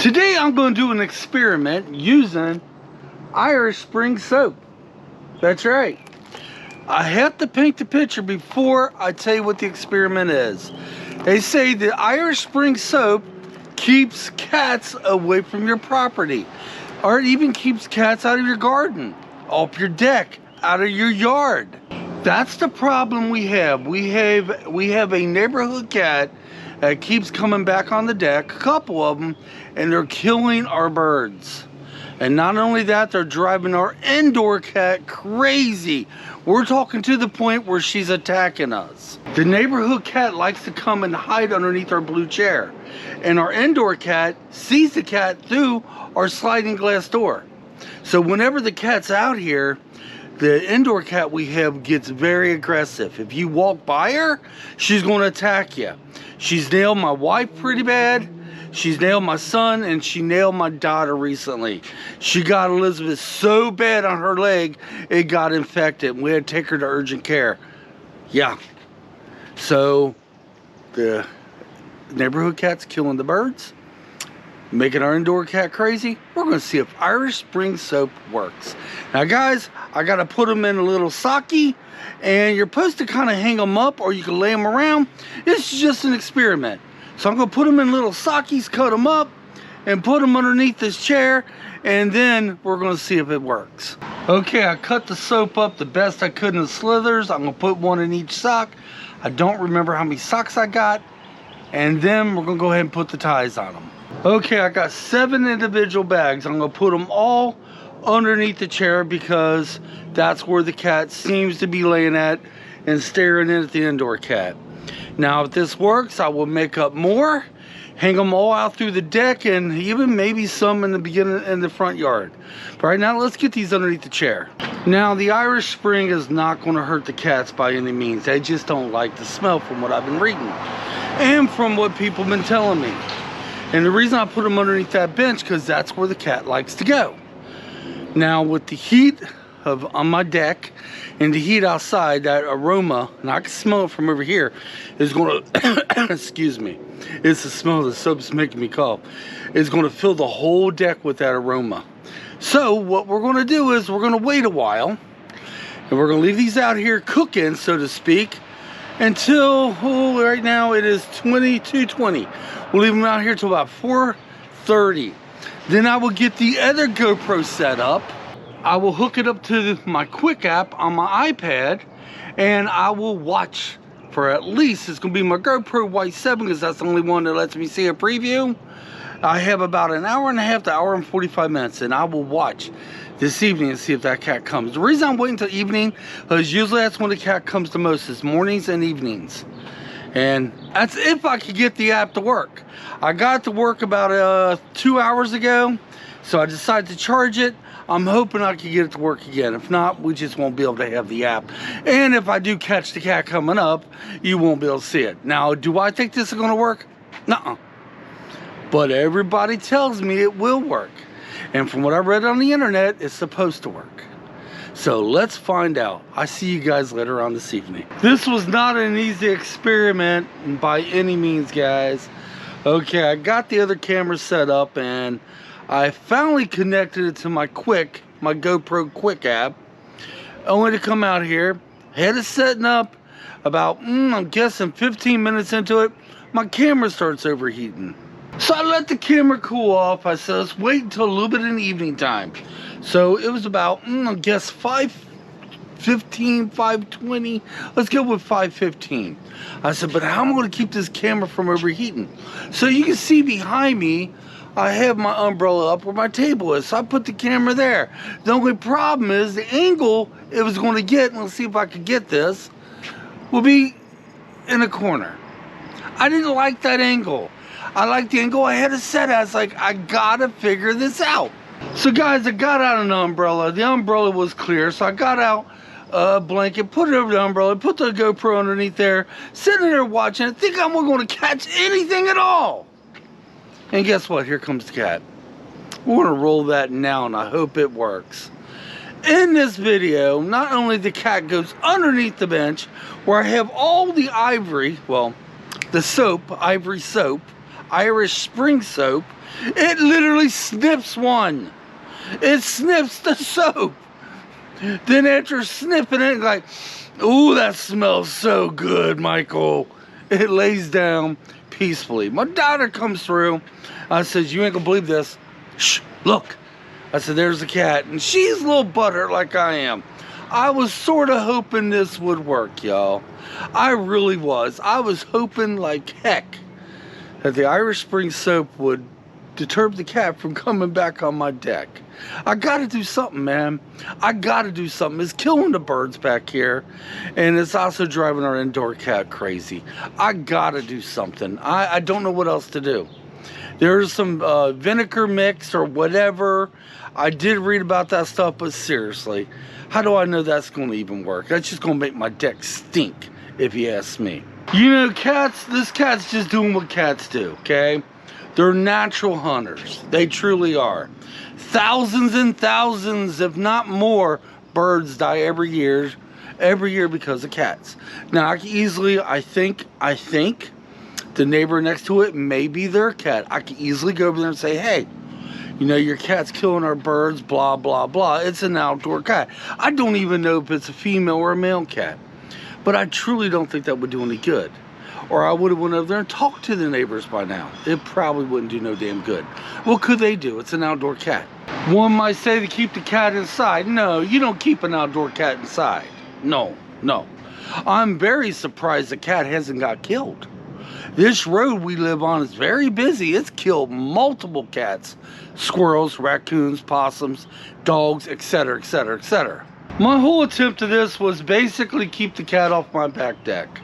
Today I'm going to do an experiment using Irish Spring soap. That's right. I have to paint the picture before I tell you what the experiment is. They say that Irish Spring soap keeps cats away from your property, or it even keeps cats out of your garden, off your deck, out of your yard. That's the problem we have. We have a neighborhood cat that keeps coming back on the deck, a couple of them, and they're killing our birds. And not only that, they're driving our indoor cat crazy. We're talking to the point where she's attacking us. The neighborhood cat likes to come and hide underneath our blue chair. And our indoor cat sees the cat through our sliding glass door. So whenever the cat's out here, the indoor cat we have gets very aggressive. If you walk by her, she's going to attack you. She's nailed my wife pretty bad. She's nailed my son, and she nailed my daughter recently. She got Elizabeth so bad on her leg, it got infected. We had to take her to urgent care. Yeah. So, the neighborhood cat's killing the birds, making our indoor cat crazy. We're going to see if Irish Spring soap works. Now, guys, I got to put them in a little sake, and you're supposed to kind of hang them up, or you can lay them around. This is just an experiment. So I'm going to put them in little sakis, cut them up, and put them underneath this chair, and then we're going to see if it works. Okay, I cut the soap up the best I could in the slithers. I'm going to put one in each sock. I don't remember how many socks I got. And then we're going to go ahead and put the ties on them. Okay, I got 7 individual bags. I'm going to put them all underneath the chair because that's where the cat seems to be laying at and staring in at the indoor cat. Now, if this works, I will make up more, hang them all out through the deck, and even maybe some in the beginning in the front yard. But right now, let's get these underneath the chair. Now, the Irish Spring is not going to hurt the cats by any means. They just don't like the smell from what I've been reading and from what people have been telling me. And the reason I put them underneath that bench, because that's where the cat likes to go. Now, with the heat on my deck and the heat outside, that aroma, and I can smell it from over here, is going to, excuse me, it's the smell of the soap's making me cough, is going to fill the whole deck with that aroma. So what we're going to do is we're going to wait a while, and we're going to leave these out here cooking, so to speak, until, right now it is 22:20. We'll leave them out here till about 4:30. Then I will get the other GoPro set up. I will hook it up to my Quick app on my iPad, and I will watch for at least, it's going to be my GoPro White 7 because that's the only one that lets me see a preview. I have about an hour and a half to hour and 45 minutes, and I will watch this evening and see if that cat comes. The reason I'm waiting till evening is usually that's when the cat comes the most, is mornings and evenings. And that's if I could get the app to work. I got it to work about 2 hours ago, so I decided to charge it. I'm hoping I can get it to work again. If not, we just won't be able to have the app. And if I do catch the cat coming up, you won't be able to see it. Now, do I think this is going to work? Nuh-uh. But everybody tells me it will work. And from what I read on the internet, it's supposed to work. So let's find out. I see you guys later on this evening. This was not an easy experiment by any means, guys. Okay, I got the other camera set up, and I finally connected it to my GoPro Quick app, only to come out here, had it setting up, about, I'm guessing 15 minutes into it, my camera starts overheating. So I let the camera cool off. I said, let's wait until a little bit in the evening time. So it was about, I guess 5:15, 5:20, let's go with 5:15. I said, but how am I going to keep this camera from overheating? So you can see behind me, I have my umbrella up where my table is, so I put the camera there. The only problem is the angle it was going to get, and let's see if I could get this, will be in a corner. I didn't like that angle. I liked the angle I had it set at. It's like, I gotta figure this out. So guys, I got out an umbrella. The umbrella was clear, so I got out a blanket, put it over the umbrella, put the GoPro underneath there, sitting there watching it, think I'm going to catch anything at all. And guess what? Here comes the cat. We're going to roll that now, and I hope it works. In this video, not only the cat goes underneath the bench, where I have all the ivory, well, the soap, ivory soap. Irish Spring soap, it literally snips one. It snips the soap. Then after sniffing it, like, ooh, that smells so good, Michael. It lays down peacefully. My daughter comes through. I says, you ain't gonna believe this. Shh, look. I said, there's the cat. And she's a little butthurt like I am. I was sort of hoping this would work, y'all. I really was. I was hoping like heck that the Irish Spring soap would deter the cat from coming back on my deck. I gotta do something, man. I gotta do something. It's killing the birds back here, and it's also driving our indoor cat crazy. I gotta do something. I don't know what else to do. There's some vinegar mix or whatever. I did read about that stuff, but seriously, how do I know that's going to even work? That's just going to make my deck stink, if you ask me. You know, cats, this cat's just doing what cats do, okay? They're natural hunters. They truly are. Thousands and thousands, if not more, birds die every year because of cats. Now, I can easily, I think, the neighbor next to it may be their cat. I can easily go over there and say, hey, you know, your cat's killing our birds, blah, blah, blah. It's an outdoor cat. I don't even know if it's a female or a male cat. But I truly don't think that would do any good. Or I would have went over there and talked to the neighbors by now. It probably wouldn't do no damn good. What could they do? It's an outdoor cat. One might say to keep the cat inside. No, you don't keep an outdoor cat inside. No, no. I'm very surprised the cat hasn't got killed. This road we live on is very busy. It's killed multiple cats, squirrels, raccoons, possums, dogs, etc., etc., etc. My whole attempt to this was basically keep the cat off my back deck.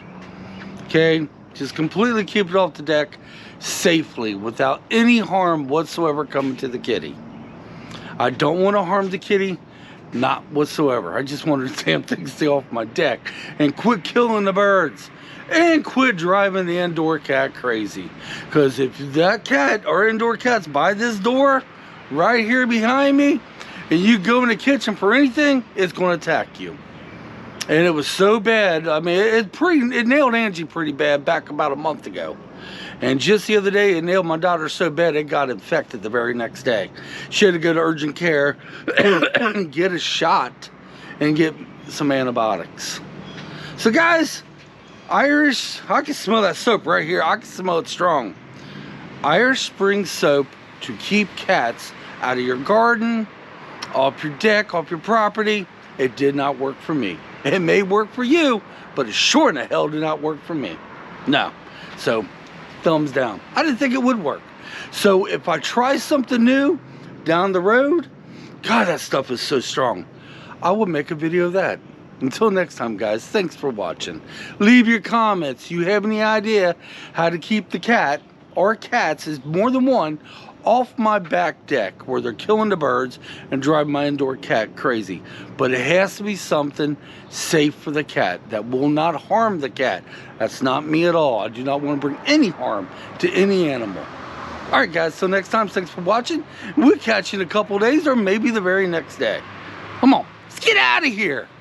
Okay, just completely keep it off the deck safely without any harm whatsoever coming to the kitty. I don't want to harm the kitty, not whatsoever. I just wanted the damn thing to stay off my deck and quit killing the birds. And quit driving the indoor cat crazy. Because if that cat or indoor cat's by this door, right here behind me, and you go in the kitchen for anything, it's going to attack you. And it was so bad. I mean, it nailed Angie pretty bad back about a month ago. And just the other day, it nailed my daughter so bad it got infected the very next day. She had to go to urgent care and get a shot and get some antibiotics. So guys, Irish, I can smell that soap right here. I can smell it strong. Irish Spring soap to keep cats out of your garden, off your deck, off your property. It did not work for me. It may work for you, but it sure in the hell did not work for me. No. So, thumbs down. I didn't think it would work. So, if I try something new down the road, God, that stuff is so strong. I will make a video of that. Until next time, guys, thanks for watching. Leave your comments. You have any idea how to keep the cat, or cats, is more than one, off my back deck where they're killing the birds and driving my indoor cat crazy. But it has to be something safe for the cat that will not harm the cat. That's not me at all. I do not want to bring any harm to any animal. Alright guys, so next time, thanks for watching. We'll catch you in a couple days or maybe the very next day. Come on, let's get out of here.